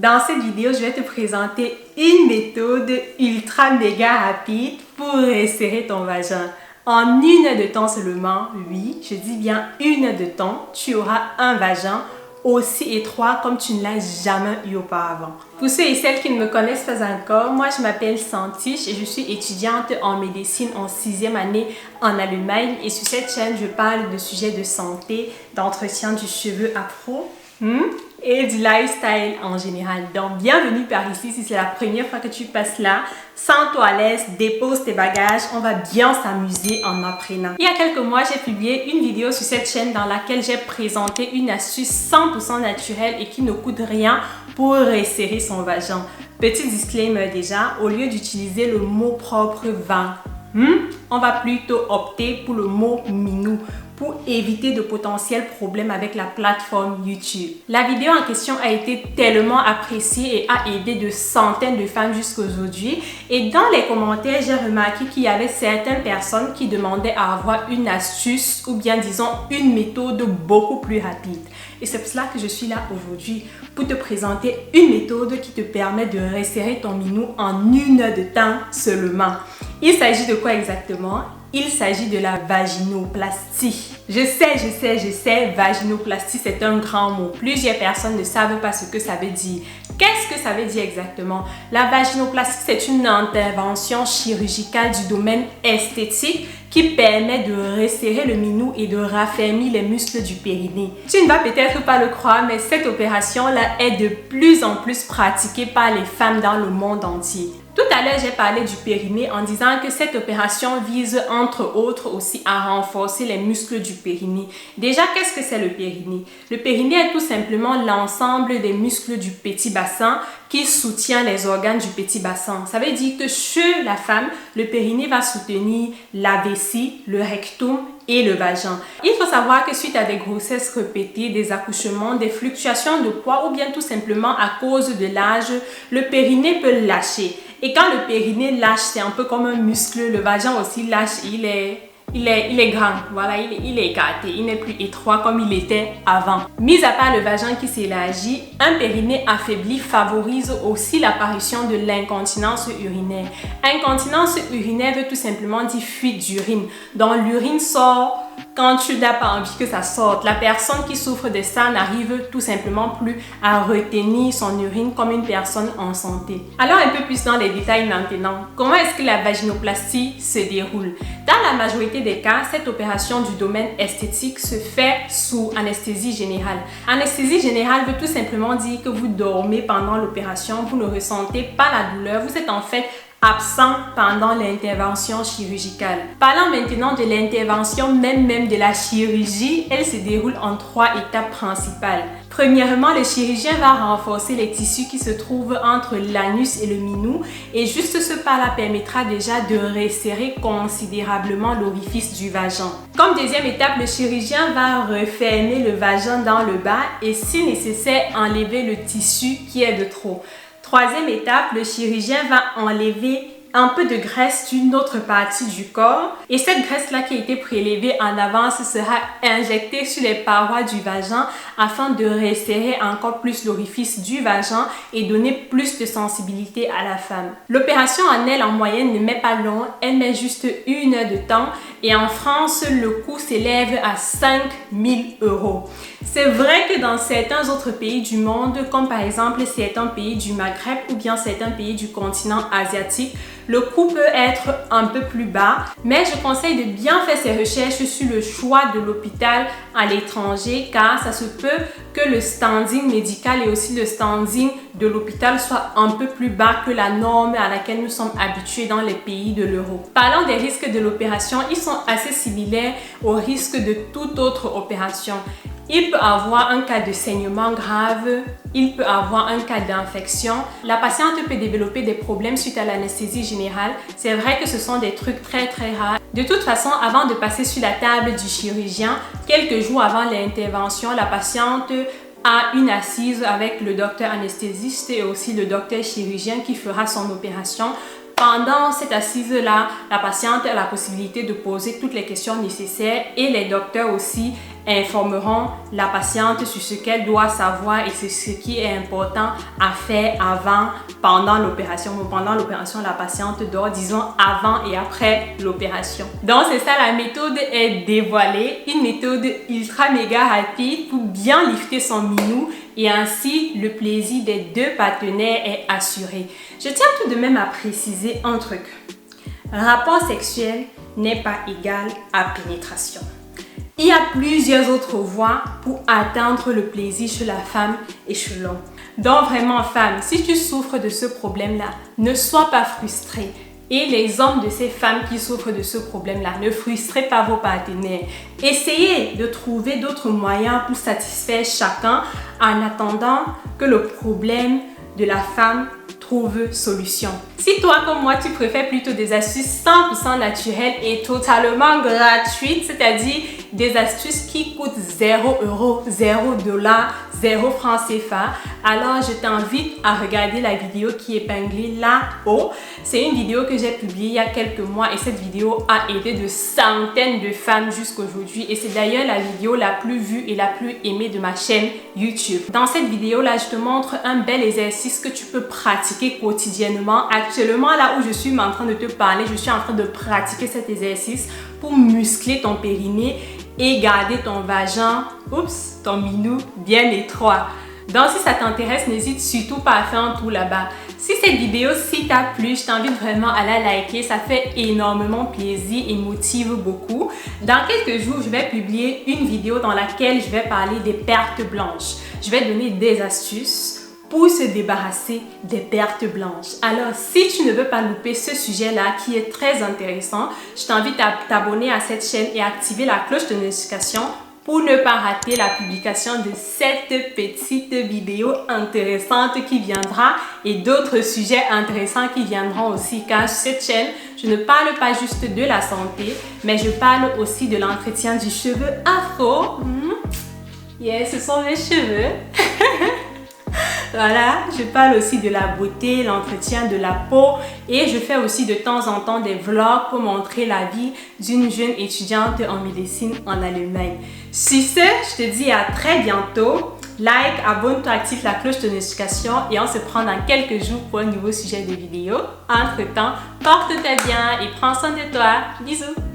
Dans cette vidéo, je vais te présenter une méthode ultra méga rapide pour resserrer ton vagin. En 1 heure de temps seulement, oui, je dis bien 1 heure de temps, tu auras un vagin aussi étroit comme tu ne l'as jamais eu auparavant. Pour ceux et celles qui ne me connaissent pas encore, moi je m'appelle Santiche et je suis étudiante en médecine en 6e année en Allemagne. Et sur cette chaîne, je parle de sujets de santé, d'entretien du cheveu afro et du lifestyle en général. Donc, bienvenue par ici. Si c'est la première fois que tu passes là, sens-toi à l'aise, dépose tes bagages, on va bien s'amuser en apprenant. Il y a quelques mois, j'ai publié une vidéo sur cette chaîne dans laquelle j'ai présenté une astuce 100% naturelle et qui ne coûte rien pour resserrer son vagin. Petit disclaimer déjà, au lieu d'utiliser le mot propre va, on va plutôt opter pour le mot minou pour éviter de potentiels problèmes avec la plateforme YouTube. La vidéo en question a été tellement appréciée et a aidé de centaines de femmes jusqu'à aujourd'hui. Et dans les commentaires, j'ai remarqué qu'il y avait certaines personnes qui demandaient à avoir une astuce ou bien disons une méthode beaucoup plus rapide. Et c'est pour cela que je suis là aujourd'hui pour te présenter une méthode qui te permet de resserrer ton minou en 1 heure de temps seulement. Il s'agit de quoi exactement? Il s'agit de la vaginoplastie. Je sais, vaginoplastie, c'est un grand mot. Plusieurs personnes ne savent pas ce que ça veut dire. Qu'est-ce que ça veut dire exactement? La vaginoplastie, c'est une intervention chirurgicale du domaine esthétique qui permet de resserrer le minou et de raffermir les muscles du périnée. Tu ne vas peut-être pas le croire, mais cette opération-là est de plus en plus pratiquée par les femmes dans le monde entier. Tout à l'heure, j'ai parlé du périnée en disant que cette opération vise entre autres aussi à renforcer les muscles du périnée. Déjà, qu'est-ce que c'est le périnée? Le périnée est tout simplement l'ensemble des muscles du petit bassin qui soutient les organes du petit bassin. Ça veut dire que chez la femme, le périnée va soutenir la vessie, le rectum et le vagin. Il faut savoir que suite à des grossesses répétées, des accouchements, des fluctuations de poids ou bien tout simplement à cause de l'âge, le périnée peut lâcher. Et quand le périnée lâche, c'est un peu comme un muscle, le vagin aussi lâche, il est grand, voilà, il est écarté, il n'est plus étroit comme il était avant. Mis à part le vagin qui s'élargit, un périnée affaibli favorise aussi l'apparition de l'incontinence urinaire. Incontinence urinaire veut tout simplement dire fuite d'urine. Donc l'urine sort quand tu n'as pas envie que ça sorte. La personne qui souffre de ça n'arrive tout simplement plus à retenir son urine comme une personne en santé. Alors un peu plus dans les détails maintenant. Comment est-ce que la vaginoplastie se déroule? Dans la majorité des cas, cette opération du domaine esthétique se fait sous anesthésie générale. Anesthésie générale veut tout simplement dire que vous dormez pendant l'opération, vous ne ressentez pas la douleur, vous êtes en fait absent pendant l'intervention chirurgicale. Parlons maintenant de l'intervention même de la chirurgie, elle se déroule en 3 étapes principales. Premièrement, le chirurgien va renforcer les tissus qui se trouvent entre l'anus et le minou et juste ce pas-là permettra déjà de resserrer considérablement l'orifice du vagin. Comme deuxième étape, le chirurgien va refermer le vagin dans le bas et si nécessaire, enlever le tissu qui est de trop. Troisième étape, le chirurgien va enlever un peu de graisse d'une autre partie du corps et cette graisse-là qui a été prélevée en avance sera injectée sur les parois du vagin afin de resserrer encore plus l'orifice du vagin et donner plus de sensibilité à la femme. L'opération en elle en moyenne ne met pas long, elle met juste 1 heure de temps et en France, le coût s'élève à 5 000 €. C'est vrai que dans certains autres pays du monde, comme par exemple certains pays du Maghreb ou bien certains pays du continent asiatique, le coût peut être un peu plus bas, mais je conseille de bien faire ses recherches sur le choix de l'hôpital à l'étranger car ça se peut que le standing médical et aussi le standing de l'hôpital soit un peu plus bas que la norme à laquelle nous sommes habitués dans les pays de l'Europe. Parlant des risques de l'opération, ils sont assez similaires aux risques de toute autre opération. Il peut avoir un cas de saignement grave, il peut avoir un cas d'infection. La patiente peut développer des problèmes suite à l'anesthésie générale. C'est vrai que ce sont des trucs très rares. De toute façon, avant de passer sur la table du chirurgien, quelques jours avant l'intervention, la patiente a une assise avec le docteur anesthésiste et aussi le docteur chirurgien qui fera son opération. Pendant cette assise-là, la patiente a la possibilité de poser toutes les questions nécessaires et les docteurs aussi informeront la patiente sur ce qu'elle doit savoir et c'est ce qui est important à faire avant, pendant l'opération. Pendant l'opération, la patiente dort, disons avant et après l'opération. Donc c'est ça, la méthode est dévoilée, une méthode ultra méga rapide pour bien lifter son minou et ainsi le plaisir des deux partenaires est assuré. Je tiens tout de même à préciser un truc. Rapport sexuel n'est pas égal à pénétration. Il y a plusieurs autres voies pour atteindre le plaisir chez la femme et chez l'homme. Donc vraiment femme, si tu souffres de ce problème-là, ne sois pas frustrée. Et les hommes de ces femmes qui souffrent de ce problème-là, ne frustrez pas vos partenaires. Essayez de trouver d'autres moyens pour satisfaire chacun en attendant que le problème de la femme trouve solution. Si toi comme moi, tu préfères plutôt des astuces 100% naturelles et totalement gratuites, c'est-à-dire des astuces qui coûtent 0 €, 0 $, 0 francs CFA, alors je t'invite à regarder la vidéo qui est épinglée là-haut. C'est une vidéo que j'ai publiée il y a quelques mois et cette vidéo a aidé de centaines de femmes jusqu'aujourd'hui et c'est d'ailleurs la vidéo la plus vue et la plus aimée de ma chaîne YouTube. Dans cette vidéo-là, je te montre un bel exercice que tu peux pratiquer quotidiennement. Actuellement, là où je suis en train de te parler, je suis en train de pratiquer cet exercice pour muscler ton périnée et garder ton vagin, ton minou bien étroit. Donc si ça t'intéresse, n'hésite surtout pas à faire un tour là-bas. Si cette vidéo t'a plu, je t'invite vraiment à la liker, ça fait énormément plaisir et motive beaucoup. Dans quelques jours, je vais publier une vidéo dans laquelle je vais parler des pertes blanches. Je vais donner des astuces pour se débarrasser des pertes blanches. Alors, si tu ne veux pas louper ce sujet-là qui est très intéressant, je t'invite à t'abonner à cette chaîne et activer la cloche de notification pour ne pas rater la publication de cette petite vidéo intéressante qui viendra et d'autres sujets intéressants qui viendront aussi, car sur cette chaîne, je ne parle pas juste de la santé, mais je parle aussi de l'entretien du cheveu afro. Yes, ce sont mes cheveux. Voilà, je parle aussi de la beauté, l'entretien de la peau et je fais aussi de temps en temps des vlogs pour montrer la vie d'une jeune étudiante en médecine en Allemagne. Sur ce, je te dis à très bientôt. Like, abonne-toi, active la cloche de notification et on se prend dans quelques jours pour un nouveau sujet de vidéo. Entre-temps, porte-toi bien et prends soin de toi. Bisous!